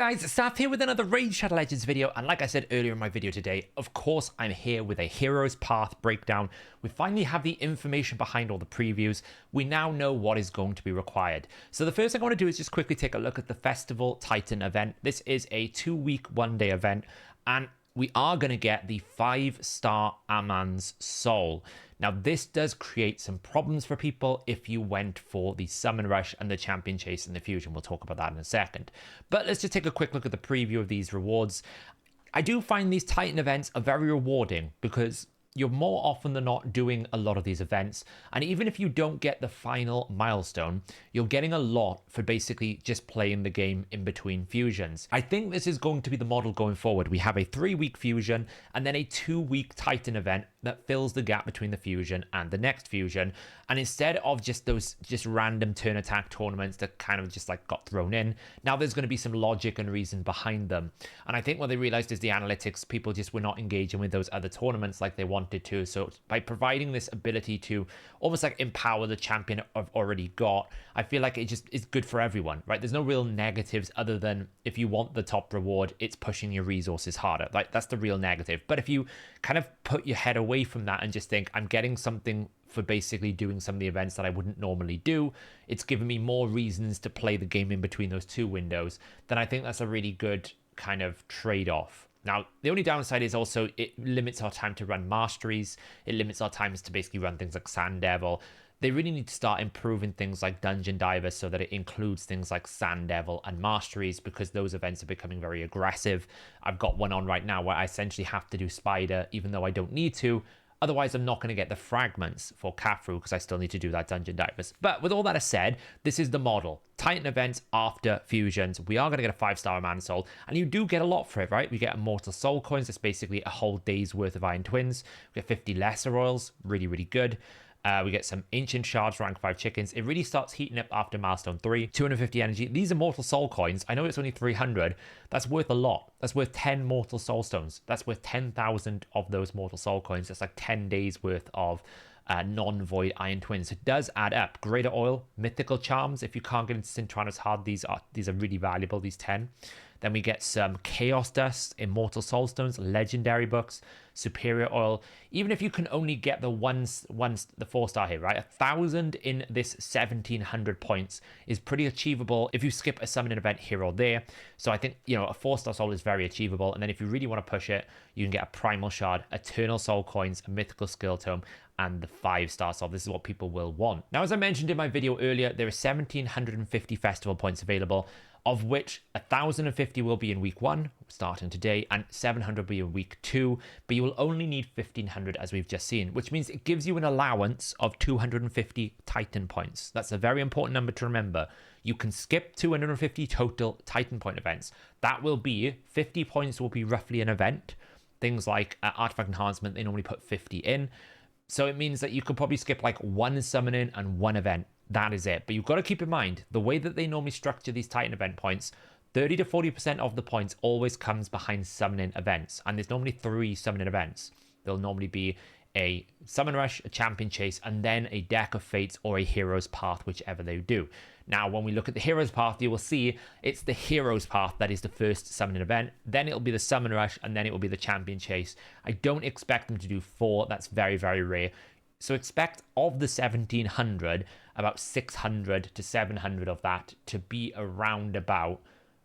guys, Saf here with another Raid Shadow Legends video, and like I said earlier in my video today, of course I'm here with a Hero's Path breakdown. We finally have the information behind all the previews. We now know what is going to be required. So the first thing I want to do is just quickly take a look at the Festival Titan event. This is a 2-week, 1-day event, and we are going to get the 5-star Aman's Soul. Now, this does create some problems for people if you went for the Summon Rush and the Champion Chase and the Fusion. We'll talk about that in a second. But let's just take a quick look at the preview of these rewards. I do find these Titan events are very rewarding because you're more often than not doing a lot of these events, and even if you don't get the final milestone, you're getting a lot for basically just playing the game in between fusions. I think this is going to be the model going forward. We have a 3-week fusion and then a 2-week Titan event that fills the gap between the fusion and the next fusion, and instead of just those random turn attack tournaments that kind of just like got thrown in, now there's going to be some logic and reason behind them. And I think what they realized is the analytics, people just were not engaging with those other tournaments like they wanted to. So by providing this ability to almost like empower the champion I've already got, I feel like it just is good for everyone, right? There's no real negatives other than if you want the top reward, it's pushing your resources harder. Like that's the real negative. But if you kind of put your head away from that and just think, I'm getting something for basically doing some of the events that I wouldn't normally do, it's given me more reasons to play the game in between those two windows, then I think that's a really good kind of trade-off. Now, the only downside is also it limits our time to run masteries. It limits our times to basically run things like Sand Devil. They really need to start improving things like Dungeon Divers so that it includes things like Sand Devil and masteries, because those events are becoming very aggressive. I've got one on right now where I essentially have to do Spider even though I don't need to. Otherwise, I'm not going to get the fragments for Kafru because I still need to do that Dungeon Divers. But with all that said, this is the model. Titan events after fusions. We are going to get a 5-star Aman's Soul, and you do get a lot for it, right? We get Immortal Soul Coins. That's basically a whole day's worth of Iron Twins. We get 50 Lesser Oils. Really, really good. We get some Ancient Shards, rank 5 chickens. It really starts heating up after milestone 3. 250 energy. These are Mortal Soul Coins. I know it's only 300. That's worth a lot. That's worth 10 Mortal Soul Stones. That's worth 10,000 of those Mortal Soul Coins. That's like 10 days worth of non-void Iron Twins. It does add up. Greater Oil, Mythical Charms. If you can't get into Cintranos hard, these are really valuable, these 10. Then we get some Chaos Dust, Immortal Soul Stones, Legendary Books, Superior Oil. Even if you can only get the 4-star here, right? 1,000 in this 1,700 points is pretty achievable if you skip a summoning event here or there. So I think, you know, a 4-star soul is very achievable. And then if you really want to push it, you can get a Primal Shard, Eternal Soul Coins, a Mythical Skill Tome, and the 5-star soul. This is what people will want. Now, as I mentioned in my video earlier, there are 1,750 festival points available, of which 1,050 will be in week 1, starting today, and 700 will be in week 2, but you will only need 1,500 as we've just seen, which means it gives you an allowance of 250 Titan points. That's a very important number to remember. You can skip 250 total Titan point events. That will be 50 points will be roughly an event. Things like Artifact Enhancement, they normally put 50 in. So it means that you could probably skip like 1 summoning and 1 event. That is it. But you've got to keep in mind, the way that they normally structure these Titan event points, 30 to 40% of the points always comes behind summoning events. And there's normally 3 summoning events. There'll normally be a Summon Rush, a Champion Chase, and then a Deck of Fates or a Hero's Path, whichever they do. Now, when we look at the Hero's Path, you will see it's the Hero's Path that is the first summoning event. Then it'll be the Summon Rush, and then it will be the Champion Chase. I don't expect them to do 4. That's very, very rare. So expect of the 1,700, about 600 to 700 of that to be around about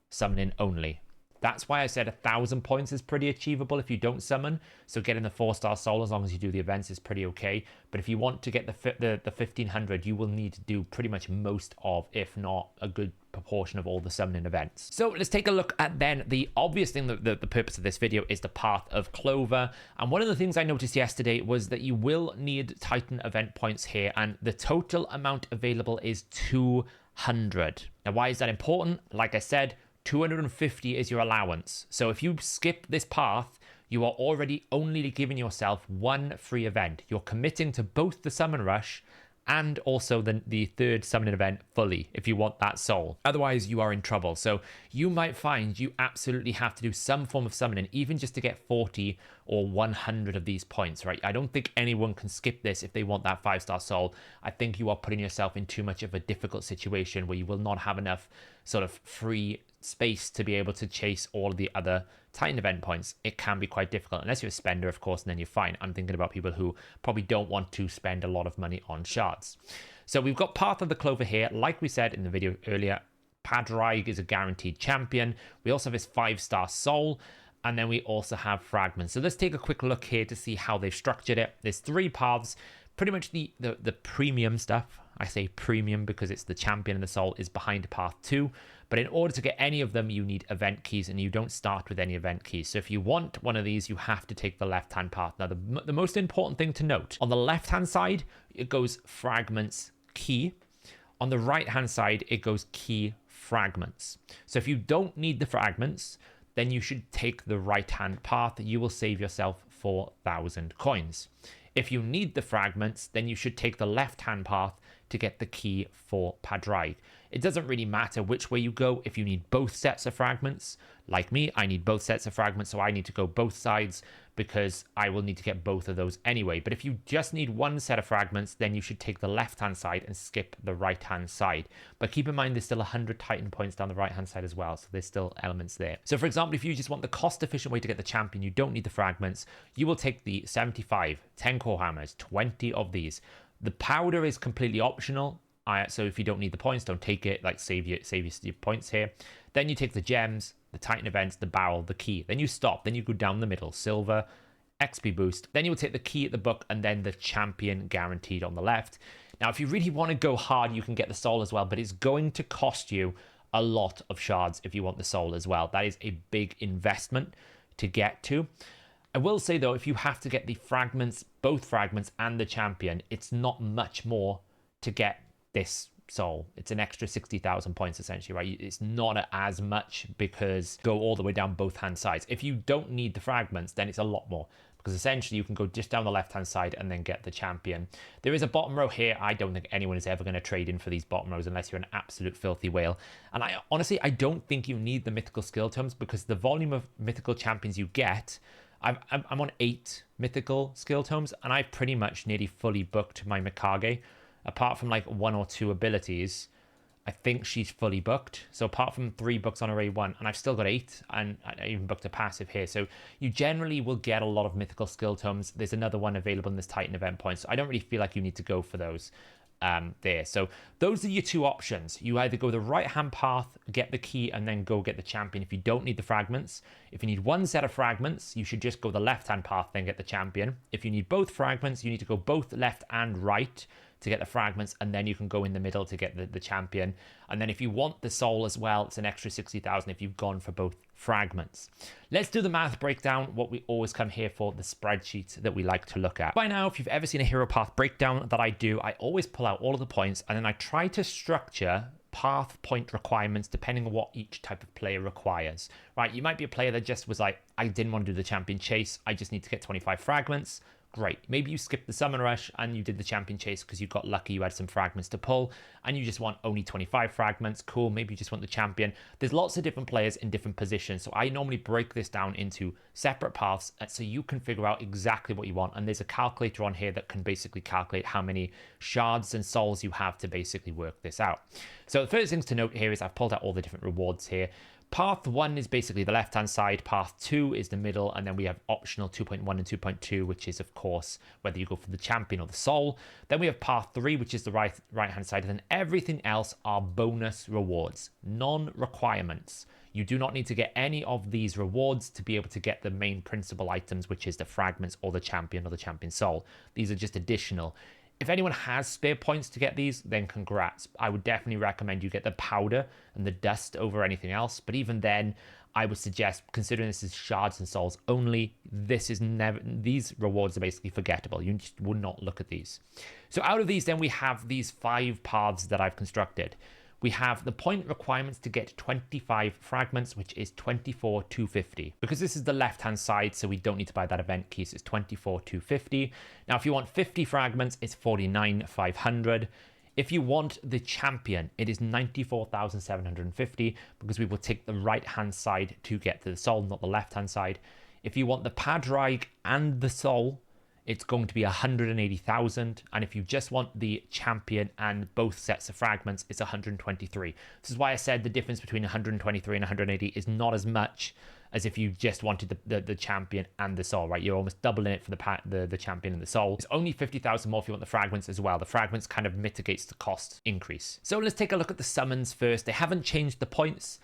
summoning only. That's why I said 1,000 points is pretty achievable if you don't summon. So getting the 4-star soul, as long as you do the events, is pretty okay. But if you want to get the 1,500, you will need to do pretty much most of, if not a good proportion of all the summoning events. So let's take a look at then the obvious thing, that the purpose of this video is the path of Clover. And one of the things I noticed yesterday was that you will need Titan event points here, and the total amount available is 200. Now, why is that important? Like I said, 250 is your allowance. So if you skip this path, you are already only giving yourself 1 free event. You're committing to both the Summon Rush and also the 3rd summoning event fully if you want that soul. Otherwise, you are in trouble. So you might find you absolutely have to do some form of summoning, even just to get 40 or 100 of these points, right? I don't think anyone can skip this if they want that 5-star soul. I think you are putting yourself in too much of a difficult situation where you will not have enough sort of free space to be able to chase all of the other Titan event points, it can be quite difficult. Unless you're a spender, of course, and then you're fine. I'm thinking about people who probably don't want to spend a lot of money on shards. So we've got Path of the Clover here. Like we said in the video earlier, Padraig is a guaranteed champion. We also have his 5-star soul, and then we also have fragments. So let's take a quick look here to see how they've structured it. There's 3 paths. Pretty much the premium stuff, I say premium because it's the champion and the soul, is behind path 2. But in order to get any of them, you need event keys, and you don't start with any event keys. So if you want one of these, you have to take the left-hand path. Now, the most important thing to note, on the left-hand side, it goes fragments key. On the right-hand side, it goes key fragments. So if you don't need the fragments, then you should take the right-hand path. You will save yourself 4,000 coins. If you need the fragments, then you should take the left-hand path to get the key for Padraig. It doesn't really matter which way you go. If you need both sets of fragments, like me, I need both sets of fragments, so I need to go both sides because I will need to get both of those anyway. But if you just need one set of fragments, then you should take the left-hand side and skip the right-hand side. But keep in mind, there's still 100 Titan points down the right-hand side as well, so there's still elements there. So for example, if you just want the cost-efficient way to get the champion, you don't need the fragments, you will take the 75, 10 core hammers, 20 of these. The powder is completely optional. So if you don't need the points, don't take it. Like save your points here. Then you take the gems, the Titan events, the barrel, the key. Then you stop. Then you go down the middle. Silver, XP boost. Then you will take the key at the book and then the champion guaranteed on the left. Now, if you really want to go hard, you can get the soul as well, but it's going to cost you a lot of shards if you want the soul as well. That is a big investment to get to. I will say though, if you have to get the fragments, both fragments and the champion, it's not much more to get this soul. It's an extra 60,000 points essentially, right? It's not as much because go all the way down both hand sides. If you don't need the fragments, then it's a lot more because essentially you can go just down the left hand side and then get the champion. There is a bottom row here. I don't think anyone is ever going to trade in for these bottom rows unless you're an absolute filthy whale. And I honestly don't think you need the mythical skill tomes because the volume of mythical champions you get, I'm on 8 mythical skill tomes and I've pretty much nearly fully booked my Mikage. Apart from like 1 or 2 abilities, I think she's fully booked. So apart from 3 books on array 1, and I've still got 8, and I even booked a passive here. So you generally will get a lot of mythical skill tomes. There's another one available in this Titan event point, so I don't really feel like you need to go for those there. So those are your 2 options. You either go the right-hand path, get the key, and then go get the champion if you don't need the fragments. If you need one set of fragments, you should just go the left-hand path, then get the champion. If you need both fragments, you need to go both left and right to get the fragments, and then you can go in the middle to get the champion. And then if you want the soul as well, it's an extra 60,000 if you've gone for both fragments. Let's do the math breakdown, what we always come here for, the spreadsheet that we like to look at. By now, if you've ever seen a hero path breakdown that I do, I always pull out all of the points and then I try to structure path point requirements depending on what each type of player requires, right? You might be a player that just was like, I didn't want to do the champion chase, I just need to get 25 fragments. Great. Maybe you skipped the summon rush and you did the champion chase because you got lucky, you had some fragments to pull and you just want only 25 fragments. Cool. Maybe you just want the champion. There's lots of different players in different positions. So I normally break this down into separate paths so you can figure out exactly what you want. And there's a calculator on here that can basically calculate how many shards and souls you have to basically work this out. So the first things to note here is I've pulled out all the different rewards here. Path 1 is basically the left-hand side, path 2 is the middle, and then we have optional 2.1 and 2.2, which is, of course, whether you go for the champion or the soul. Then we have path 3, which is the right-hand side, and then everything else are bonus rewards, non-requirements. You do not need to get any of these rewards to be able to get the main principal items, which is the fragments or the champion soul. These are just additional. If anyone has spare points to get these, then congrats. I would definitely recommend you get the powder and the dust over anything else. But even then, I would suggest, considering this is shards and souls only, these rewards are basically forgettable. You just would not look at these. So out of these, then we have these 5 paths that I've constructed. We have the point requirements to get 25 fragments, which is 24,250. Because this is the left-hand side, so we don't need to buy that event key, so it's 24,250. Now, if you want 50 fragments, it's 49,500. If you want the champion, it is 94,750 because we will take the right-hand side to get to the soul, not the left-hand side. If you want the Padraig and the soul, it's going to be 180,000. And if you just want the champion and both sets of fragments, it's 123. This is why I said the difference between 123 and 180 is not as much as if you just wanted the champion and the soul, right? You're almost doubling it for the champion and the soul. It's only 50,000 more if you want the fragments as well. The fragments kind of mitigates the cost increase. So let's take a look at the summons first. They haven't changed the points.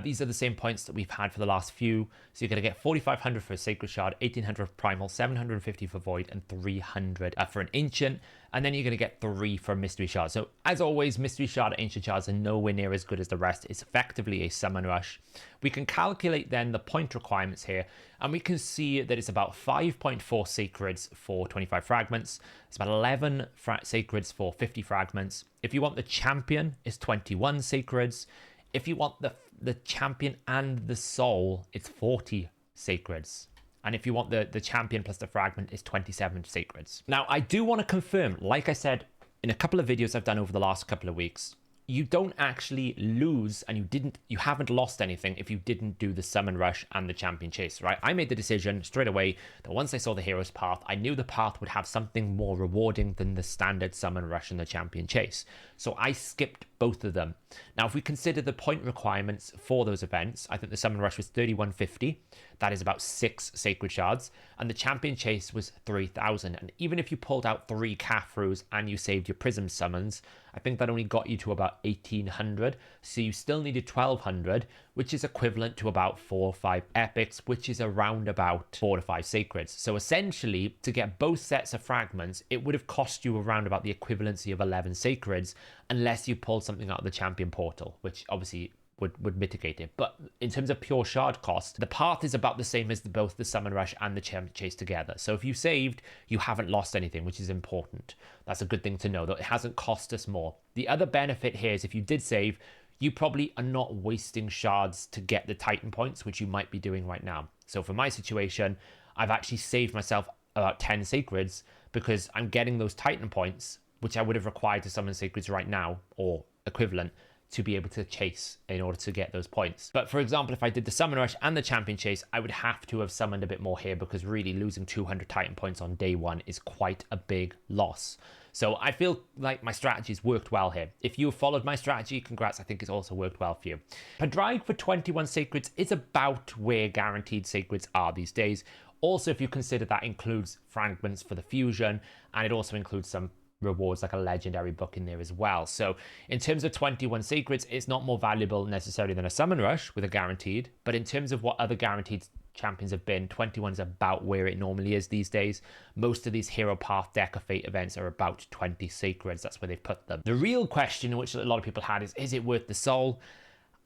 These are the same points that we've had for the last few. So you're going to get 4,500 for a Sacred Shard, 1,800 for Primal, 750 for Void, and 300 for an Ancient. And then you're going to get 3 for a Mystery Shard. So as always, Mystery Shard and Ancient Shards are nowhere near as good as the rest. It's effectively a summon rush. We can calculate then the point requirements here, and we can see that it's about 5.4 Sacreds for 25 fragments. It's about 11 Sacreds for 50 fragments. If you want the champion, it's 21 Sacreds. If you want the champion and the soul, it's 40 Sacreds. And if you want the champion plus the fragment, it's 27 Sacreds. Now, I do want to confirm, like I said in a couple of videos I've done over the last couple of weeks, you don't actually lose, and you haven't lost anything if you didn't do the summon rush and the champion chase, right? I made the decision straight away that once I saw the hero's path, I knew the path would have something more rewarding than the standard summon rush and the champion chase. So I skipped both of them. Now, if we consider the point requirements for those events, I think the summon rush was 3,150. That is about 6 Sacred Shards. And the champion chase was 3,000. And even if you pulled out 3 Cathros and you saved your Prism summons, I think that only got you to about 1,800. So you still needed 1,200, which is equivalent to about 4 or 5 epics, which is around about 4 to 5 Sacreds. So essentially, to get both sets of fragments, it would have cost you around about the equivalency of 11 Sacreds, unless you pulled something out of the champion portal, which obviously would mitigate it. But in terms of pure shard cost, the path is about the same as both the summon rush and the champion chase together. So if you saved, you haven't lost anything, which is important. That's a good thing to know, that it hasn't cost us more. The other benefit here is if you did save, you probably are not wasting shards to get the Titan points, which you might be doing right now. So for my situation, I've actually saved myself about 10 Sacreds because I'm getting those Titan points, which I would have required to summon Sacreds right now, or equivalent, to be able to chase in order to get those points. But for example, if I did the summon rush and the champion chase, I would have to have summoned a bit more here, because really losing 200 Titan points on day one is quite a big loss. So I feel like my strategy's worked well here. If you followed my strategy, congrats, I think it's also worked well for you. Padraig for 21 Sacreds is about where guaranteed Sacreds are these days. Also, if you consider that includes fragments for the fusion, and it also includes some rewards like a legendary book in there as well. So in terms of 21 Sacreds, it's not more valuable necessarily than a summon rush with a guaranteed, but in terms of what other guaranteed champions have been, 21 is about where it normally is these days. Most of these Hero Path Deck of Fate events are about 20 Sacreds. That's where they've put them. The real question, which a lot of people had, is it worth the soul?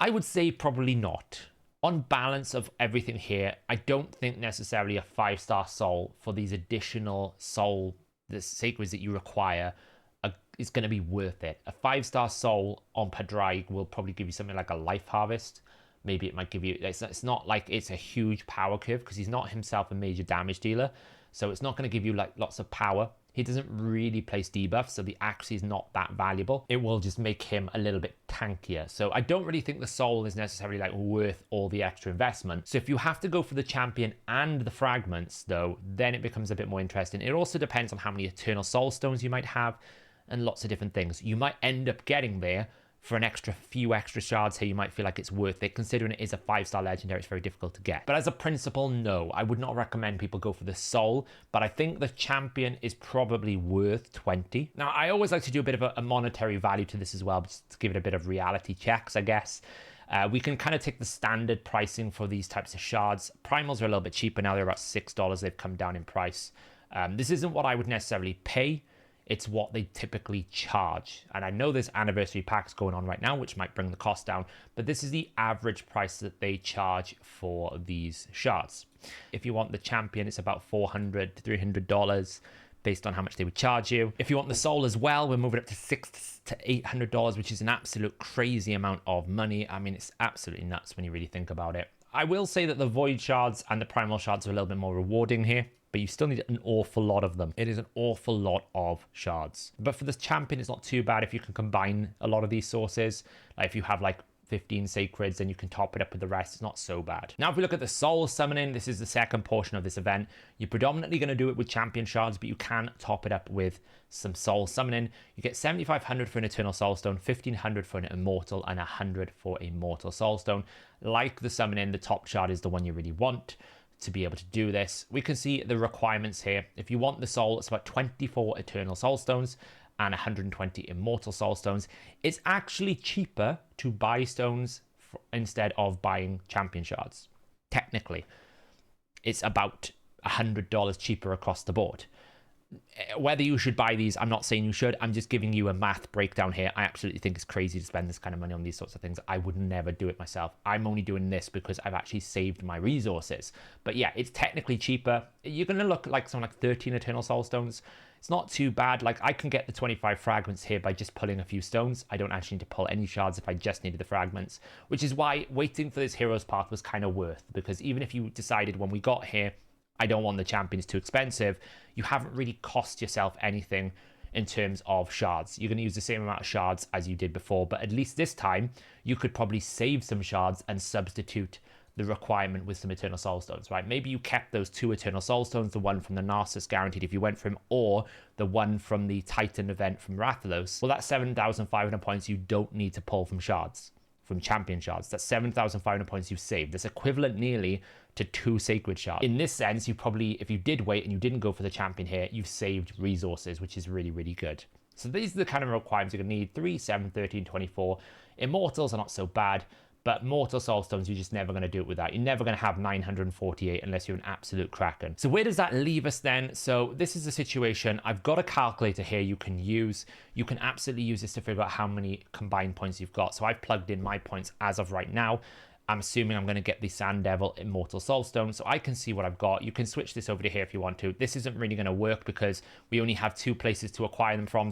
I would say probably not. On balance of everything here, I don't think necessarily a 5-star soul for these additional soul, the Sacreds that you require, is going to be worth it. A 5-star soul on Padraig will probably give you something like a life harvest. Maybe it might give you, it's not like it's a huge power curve, because he's not himself a major damage dealer. So it's not going to give you like lots of power. He doesn't really place debuffs, so the accuracy is not that valuable. It will just make him a little bit tankier. So I don't really think the soul is necessarily like worth all the extra investment. So if you have to go for the champion and the fragments though, then it becomes a bit more interesting. It also depends on how many eternal soul stones you might have and lots of different things. You might end up getting there for an few extra shards here. You might feel like it's worth it. Considering it is a 5-star legendary, it's very difficult to get. But as a principle, no, I would not recommend people go for the soul, but I think the champion is probably worth 20. Now, I always like to do a bit of a monetary value to this as well, just to give it a bit of reality checks, I guess. We can kind of take the standard pricing for these types of shards. Primals are a little bit cheaper now. They're about $6. They've come down in price. This isn't what I would necessarily pay. It's what they typically charge. And I know there's anniversary packs going on right now, which might bring the cost down, but this is the average price that they charge for these shards. If you want the champion, it's about $400 to $300 based on how much they would charge you. If you want the soul as well, we're moving up to $600 to $800, which is an absolute crazy amount of money. I mean, it's absolutely nuts when you really think about it. I will say that the void shards and the primal shards are a little bit more rewarding here, but you still need an awful lot of them. It is an awful lot of shards. But for this champion, it's not too bad if you can combine a lot of these sources. Like if you have like 15 sacreds, and you can top it up with the rest. It's not so bad. Now, if we look at the soul summoning, this is the second portion of this event. You're predominantly going to do it with champion shards, but you can top it up with some soul summoning. You get 7,500 for an eternal soul stone, 1,500 for an immortal, and 100 for a mortal soul stone. Like the summoning, the top shard is the one you really want to be able to do this. We can see the requirements here. If you want the soul, it's about 24 eternal soul stones and 120 immortal soul stones. It's actually cheaper to buy stones instead of buying champion shards. Technically, it's about $100 cheaper across the board. Whether you should buy these, I'm not saying you should. I'm just giving you a math breakdown here. I absolutely think it's crazy to spend this kind of money on these sorts of things. I would never do it myself. I'm only doing this because I've actually saved my resources. But yeah, it's technically cheaper. You're going to look like something like 13 eternal soul stones. It's not too bad. Like, I can get the 25 fragments here by just pulling a few stones. I don't actually need to pull any shards if I just needed the fragments, which is why waiting for this hero's path was kind of worth, because even if you decided when we got here, I don't want the champions too expensive, you haven't really cost yourself anything in terms of shards. You're going to use the same amount of shards as you did before, but at least this time you could probably save some shards and substitute the requirement with some eternal soul stones, right? Maybe you kept those 2 eternal soul stones, the one from the Narcissus guaranteed if you went for him, or the one from the Titan event from Rathalos. Well, that's 7,500 points you don't need to pull from shards, from champion shards. That's 7,500 points you've saved. That's equivalent nearly to 2 sacred shards. In this sense, you probably, if you did wait and you didn't go for the champion here, you've saved resources, which is really, really good. So these are the kind of requirements you're going to need: 3, 7, 13, 24. Immortals are not so bad, but mortal soul stones, you're just never going to do it without. You're never going to have 948 unless you're an absolute kraken. So where does that leave us then? So this is the situation. I've got a calculator here you can use. You can absolutely use this to figure out how many combined points you've got. So I've plugged in my points as of right now. I'm assuming I'm going to get the Sand Devil Immortal Soul Stone, so I can see what I've got. You can switch this over to here if you want to. This isn't really going to work because we only have 2 places to acquire them from,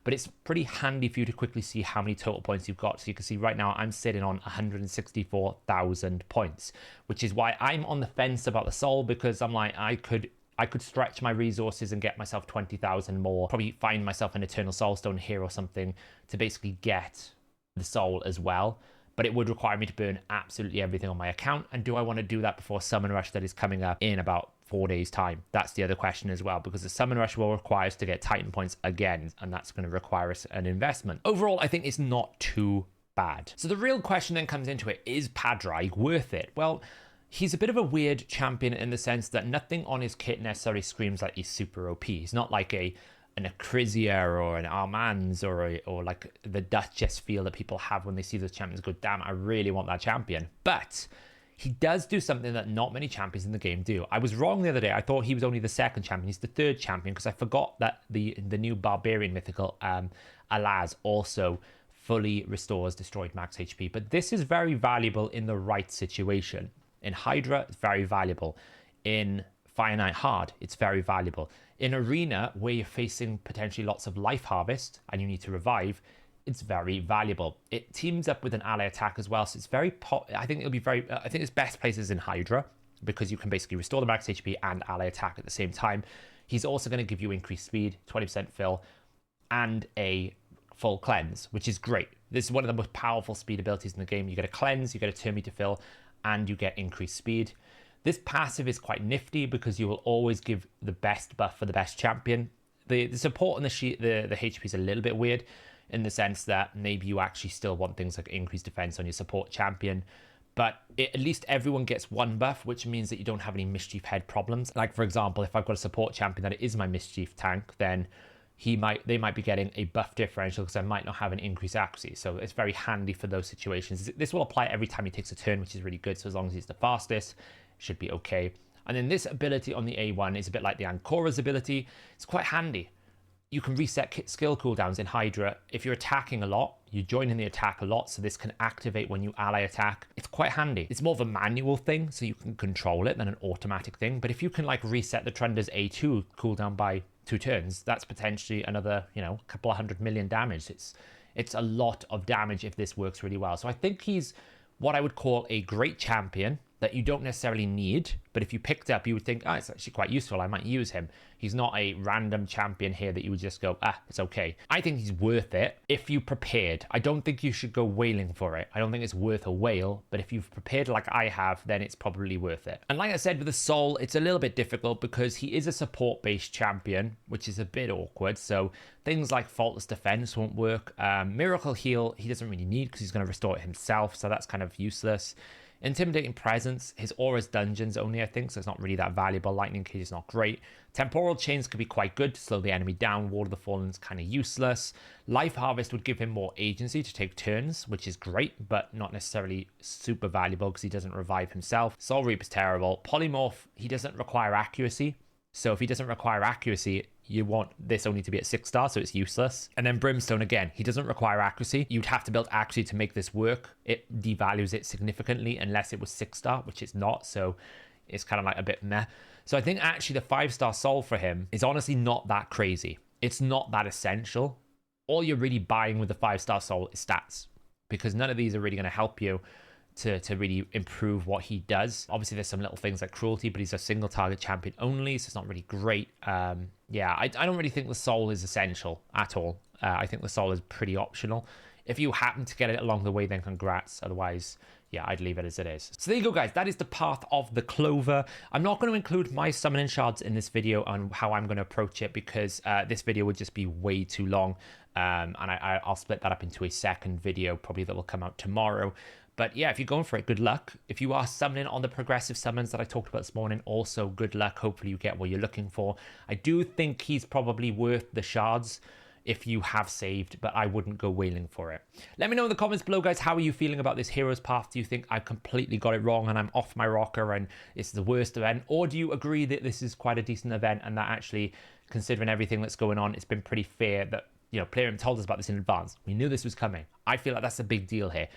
but it's pretty handy for you to quickly see how many total points you've got. So you can see right now I'm sitting on 164,000 points, which is why I'm on the fence about the soul, because I'm like, I could stretch my resources and get myself 20,000 more, probably find myself an Eternal Soul Stone here or something to basically get the soul as well. But it would require me to burn absolutely everything on my account. And do I want to do that before Summon Rush that is coming up in about 4 days' time? That's the other question as well, because the Summon Rush will require us to get Titan points again, and that's going to require us an investment. Overall, I think it's not too bad. So the real question then comes into it: is Padraig worth it? Well, he's a bit of a weird champion in the sense that nothing on his kit necessarily screams like he's super OP. He's not like an Acrisia or an Armand's or like the Duchess feel that people have when they see those champions go, damn, I really want that champion. But he does do something that not many champions in the game do. I was wrong the other day. I thought he was only the 2nd champion. He's the 3rd champion, because I forgot that the new Barbarian mythical, Alaz, also fully restores destroyed max HP. But this is very valuable in the right situation. In Hydra, it's very valuable. In Fire Knight Hard, it's very valuable. In Arena, where you're facing potentially lots of life harvest and you need to revive, it's very valuable. It teams up with an ally attack as well, so it's very I think its best places in Hydra, because you can basically restore the max HP and ally attack at the same time. He's also going to give you increased speed, 20% fill, and a full cleanse, which is great. This is one of the most powerful speed abilities in the game. You get a cleanse, you get a turn meter fill, and you get increased speed. This passive is quite nifty because you will always give the best buff for the best champion. The support on the HP is a little bit weird in the sense that maybe you actually still want things like increased defense on your support champion, but at least everyone gets 1 buff, which means that you don't have any mischief head problems. Like, for example, if I've got a support champion that is my mischief tank, then they might be getting a buff differential because I might not have an increased accuracy. So it's very handy for those situations. This will apply every time he takes a turn, which is really good. So as long as he's the fastest, should be okay. And then this ability on the A1 is a bit like the Ancora's ability. It's quite handy. You can reset skill cooldowns in Hydra. If you're attacking a lot, you join in the attack a lot, so this can activate when you ally attack. It's quite handy. It's more of a manual thing, so you can control it, than an automatic thing. But if you can like reset the Trunder's A2 cooldown by 2 turns, that's potentially another, a couple of 100 million damage. It's a lot of damage if this works really well. So I think he's what I would call a great champion that you don't necessarily need, but if you picked up, you would think, oh, it's actually quite useful, I might use him. He's not a random champion here that you would just go, it's okay. I think he's worth it if you prepared. I don't think you should go wailing for it. I don't think it's worth a whale, but if you've prepared like I have, then it's probably worth it. And like I said, with the Soul, it's a little bit difficult because he is a support-based champion, which is a bit awkward. So things like Faultless Defense won't work. Miracle Heal, he doesn't really need because he's going to restore it himself, so that's kind of useless. Intimidating Presence, his aura's dungeons only, I think, so it's not really that valuable. Lightning Cage is not great. Temporal Chains could be quite good to slow the enemy down. Ward of the Fallen's kind of useless. Life Harvest would give him more agency to take turns, which is great, but not necessarily super valuable because he doesn't revive himself. Soul Reap is terrible. Polymorph, he doesn't require accuracy. So if he doesn't require accuracy, you want this only to be at 6 stars, so it's useless. And then Brimstone, again, he doesn't require accuracy. You'd have to build accuracy to make this work. It devalues it significantly unless it was 6 star, which it's not, so it's kind of like a bit meh. So I think actually the 5-star Soul for him is honestly not that crazy. It's not that essential. All you're really buying with the 5-star Soul is stats, because none of these are really going to help you to really improve what he does. Obviously, there's some little things like cruelty, but he's a single target champion only, so it's not really great. Yeah, I don't really think the Soul is essential at all. I think the Soul is pretty optional. If you happen to get it along the way, then congrats. Otherwise, yeah, I'd leave it as it is. So there you go, guys. That is the path of the Clover. I'm not going to include my summoning shards in this video on how I'm going to approach it because this video would just be way too long. And I'll split that up into a second video, probably that will come out tomorrow. But yeah, if you're going for it, good luck. If you are summoning on the progressive summons that I talked about this morning, also good luck. Hopefully you get what you're looking for. I do think he's probably worth the shards if you have saved, but I wouldn't go wailing for it. Let me know in the comments below, guys, how are you feeling about this Hero's Path? Do you think I completely got it wrong and I'm off my rocker and it's the worst event? Or do you agree that this is quite a decent event and that actually, considering everything that's going on, it's been pretty fair that, you know, Playroom told us about this in advance. We knew this was coming. I feel like that's a big deal here.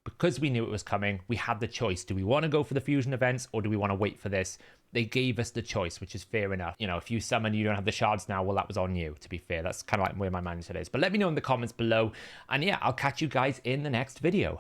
Because we knew it was coming, we had the choice. Do we want to go for the fusion events or do we want to wait for this? They gave us the choice, which is fair enough. You know, if you summon, you don't have the shards now, well, that was on you, to be fair. That's kind of like where my mindset is. But let me know in the comments below. And yeah, I'll catch you guys in the next video.